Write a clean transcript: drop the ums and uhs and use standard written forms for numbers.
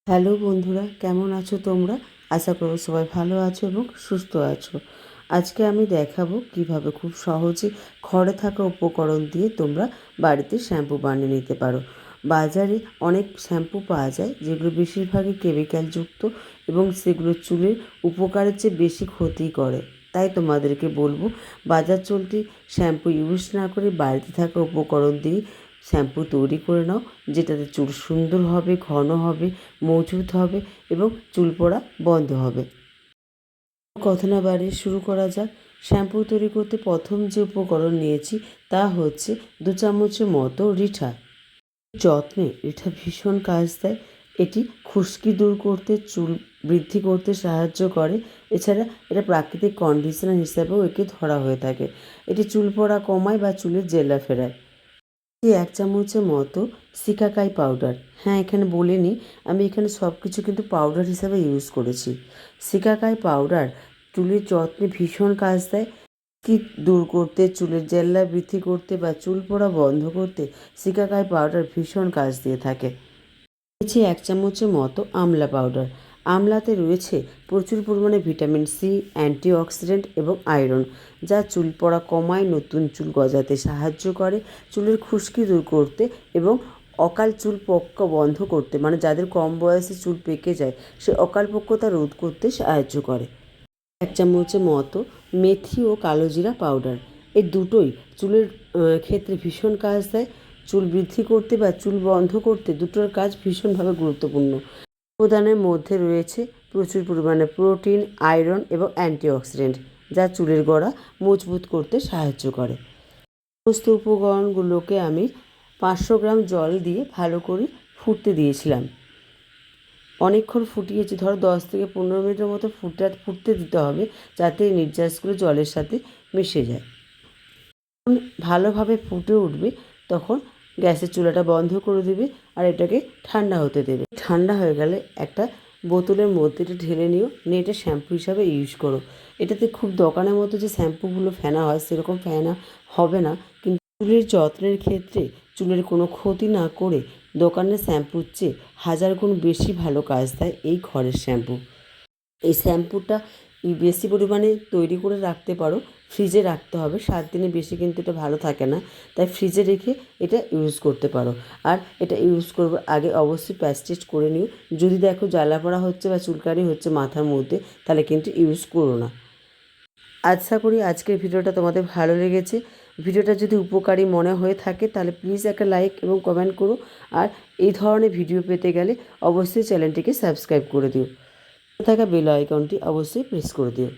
Hello বন্ধুরা, কেমন আছো তোমরা? আশা করো সবাই ভালো আছো এবং সুস্থ আছো। আজকে আমি দেখাবো কিভাবে খুব সহজে ঘরে থাকা উপকরণ দিয়ে তোমরা বাড়িতে শ্যাম্পু বানিয়ে নিতে পারো। বাজারে অনেক শ্যাম্পু পাওয়া যায় যেগুলো বেশিরভাগই কেমিক্যালযুক্ত এবং সেগুলো চুলের উপকারের চেয়ে বেশি ক্ষতি করে। তাই তোমাদেরকে বলবো বাজার চলতি শ্যাম্পু ইউজ না করে বাড়িতে থাকা উপকরণ দিয়ে শ্যাম্পু তৈরি করে নাও, যেটাতে চুল সুন্দর হবে, ঘন হবে, মজবুত হবে এবং চুল পড়া বন্ধ হবে। কথা না বাড়িয়ে শুরু করা যাক। শ্যাম্পু তৈরি করতে প্রথম যে উপকরণ নিয়েছি তা হচ্ছে 2 চামচের মতো রিঠা। যত্নে রিঠা ভীষণ কাজ দেয়। এটি খুশকি দূর করতে, চুল বৃদ্ধি করতে সাহায্য করে। এছাড়া এটা প্রাকৃতিক কন্ডিশনার হিসাবেও একে ধরা হয়ে থাকে। এটি চুল পড়া কমায় বা চুলের জেলা ফেরায়। 1 চামচের মতো সিকাকাই পাউডার। হ্যাঁ, এখানে বলে নিই, আমি এখানে সব কিছু কিন্তু পাউডার হিসাবে ইউজ করেছি। সিকাকাই পাউডার চুলের যত্নে ভীষণ কাজ দেয়। কি দূর করতে, চুলের জেল্লা বৃদ্ধি করতে বা চুল পড়া বন্ধ করতে সিকাকাই পাউডার ভীষণ কাজ দিয়ে থাকে। নিয়েছি 1 চামচের মতো আমলা পাউডার। আমলাতে রয়েছে প্রচুর পরিমাণে ভিটামিন সি, অ্যান্টিঅক্সিডেন্ট এবং আয়রন, যা চুল পড়া কমায়, নতুন চুল গজাতে সাহায্য করে, চুলের খুশকি দূর করতে এবং অকাল চুল পক্কা বন্ধ করতে, মানে যাদের কম বয়সে চুল পেকে যায় সে অকাল পক্কতা রোধ করতে সাহায্য করে। 1 চামচের মতো মেথি ও কালোজিরা পাউডার। এই দুটোই চুলের ক্ষেত্রে ভীষণ কাজ দেয়। চুল বৃদ্ধি করতে বা চুল বন্ধ করতে দুটোর কাজ ভীষণভাবে গুরুত্বপূর্ণ। উপাদানের মধ্যে রয়েছে প্রচুর পরিমাণে প্রোটিন, আয়রন এবং অ্যান্টিঅক্সিডেন্ট, যা চুলের গোড়া মজবুত করতে সাহায্য করে। সমস্ত উপকরণগুলোকে আমি 500 গ্রাম জল দিয়ে ভালো করে ফুটতে দিয়েছিলাম। অনেকক্ষণ ফুটিয়েছি, ধরো 10 থেকে 15 মিনিটের মতো ফুটতে দিতে হবে, যাতে এই নির্যাসগুলো জলের সাথে মিশে যায়। যখন ভালোভাবে ফুটে উঠবে তখন গ্যাসের চুলাটা বন্ধ করে দেবে আর এটাকে ঠান্ডা হতে দেবে। ঠান্ডা হয়ে গেলে একটা বোতলের মধ্যে এটা ঢেলে নিয়ে এটা শ্যাম্পু হিসাবে ইউজ করো। এটাতে খুব দোকানের মতো যে শ্যাম্পুগুলো ফেনা হয় সেরকম ফেনা হবে না, কিন্তু চুলের যত্নের ক্ষেত্রে চুলের কোনো ক্ষতি না করে দোকানের শ্যাম্পুর চেয়ে 1000 গুণ বেশি ভালো কাজ দেয় এই ঘরের শ্যাম্পু। এই শ্যাম্পুটা বেশি পরিমাণে তৈরি করে রাখতে পারো, ফ্রিজে রাখতে হবে। 7 দিনের বেশি কিন্তু এটা ভালো থাকে না, তাই ফ্রিজে রেখে এটা ইউজ করতে পারো। আর এটা ইউজ করবার আগে অবশ্যই প্যাচ টেস্ট করে নিও। যদি দেখো জ্বালা পোড়া হচ্ছে বা চুলকানি হচ্ছে মাথার মধ্যে, তাহলে কিন্তু ইউজ করো না। আশা করি আজকের ভিডিওটা তোমাদের ভালো লেগেছে। ভিডিওটা যদি উপকারী মনে হয়ে থাকে তাহলে প্লিজ একটা লাইক এবং কমেন্ট করো। আর এই ধরনের ভিডিও পেতে গেলে অবশ্যই চ্যানেলটিকে সাবস্ক্রাইব করে দিও। থাকা বেল আইকনটি অবশ্যই প্রেস করে দিও।